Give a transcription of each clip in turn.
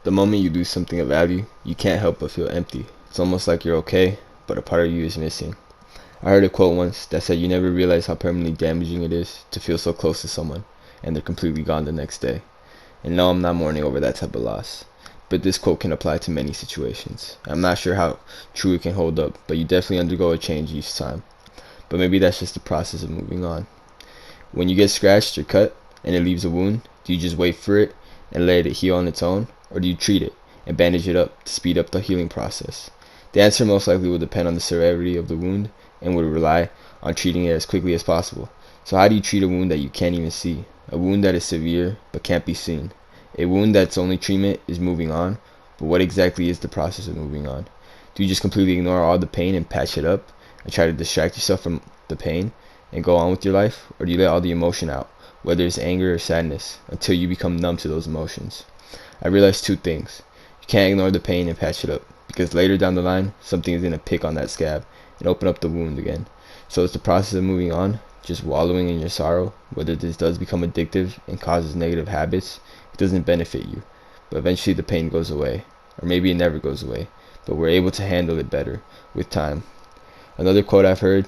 The moment you lose something of value, you can't help but feel empty. It's almost like you're okay, but a part of you is missing. I heard a quote once that said you never realize how permanently damaging it is to feel so close to someone and they're completely gone the next day. And no, I'm not mourning over that type of loss. But this quote can apply to many situations. I'm not sure how true it can hold up, but you definitely undergo a change each time. But maybe that's just the process of moving on. When you get scratched or cut and it leaves a wound, do you just wait for it and let it heal on its own? Or do you treat it and bandage it up to speed up the healing process? The answer most likely will depend on the severity of the wound and would rely on treating it as quickly as possible. So how do you treat a wound that you can't even see? A wound that is severe but can't be seen? A wound that's only treatment is moving on, but what exactly is the process of moving on? Do you just completely ignore all the pain and patch it up and try to distract yourself from the pain and go on with your life? Or do you let all the emotion out, whether it's anger or sadness, until you become numb to those emotions? I realized two things. You can't ignore the pain and patch it up, because later down the line, something is going to pick on that scab and open up the wound again. So it's the process of moving on, just wallowing in your sorrow. Whether this does become addictive and causes negative habits, it doesn't benefit you. But eventually the pain goes away, or maybe it never goes away, but we're able to handle it better with time. Another quote I've heard: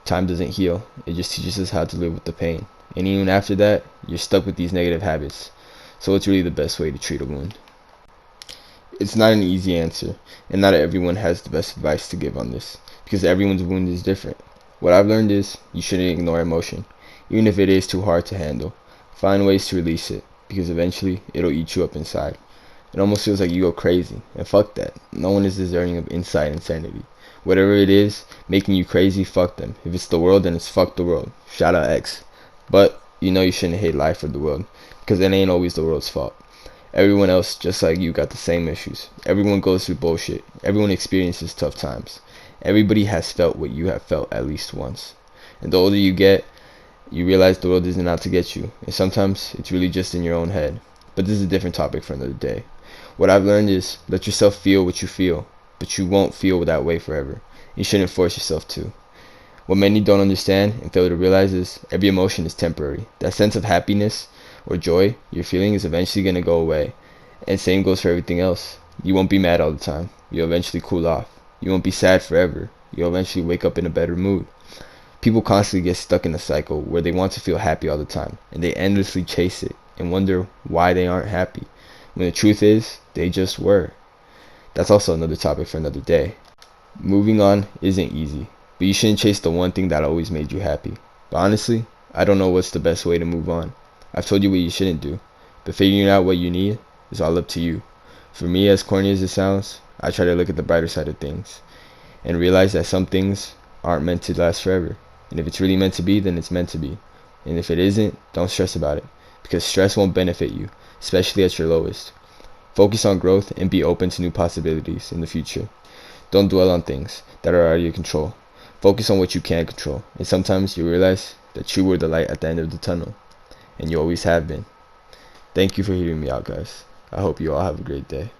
time doesn't heal, it just teaches us how to live with the pain. And even after that, you're stuck with these negative habits. So what's really the best way to treat a wound? It's not an easy answer, and not everyone has the best advice to give on this, because everyone's wound is different. What I've learned is you shouldn't ignore emotion, even if it is too hard to handle. Find ways to release it, because eventually it'll eat you up inside. It almost feels like you go crazy, and fuck that. No one is deserving of inside insanity. Whatever it is making you crazy, fuck them. If it's the world, then it's fuck the world. Shout out X. But you know you shouldn't hate life or the world, because it ain't always the world's fault. Everyone else, just like you, got the same issues. Everyone goes through bullshit. Everyone experiences tough times. Everybody has felt what you have felt at least once. And the older you get, you realize the world isn't out to get you. And sometimes it's really just in your own head. But this is a different topic for another day. What I've learned is let yourself feel what you feel, but you won't feel that way forever. You shouldn't force yourself to. What many don't understand and fail to realize is every emotion is temporary. That sense of happiness or joy you're feeling is eventually going to go away. And same goes for everything else. You won't be mad all the time. You'll eventually cool off. You won't be sad forever. You'll eventually wake up in a better mood. People constantly get stuck in a cycle where they want to feel happy all the time, and they endlessly chase it and wonder why they aren't happy, when the truth is, they just were. That's also another topic for another day. Moving on isn't easy, but you shouldn't chase the one thing that always made you happy. But honestly, I don't know what's the best way to move on. I've told you what you shouldn't do, but figuring out what you need is all up to you. For me, as corny as it sounds, I try to look at the brighter side of things and realize that some things aren't meant to last forever. And if it's really meant to be, then it's meant to be. And if it isn't, don't stress about it, because stress won't benefit you, especially at your lowest. Focus on growth and be open to new possibilities in the future. Don't dwell on things that are out of your control. Focus on what you can control, and sometimes you realize that you were the light at the end of the tunnel, and you always have been. Thank you for hearing me out, guys. I hope you all have a great day.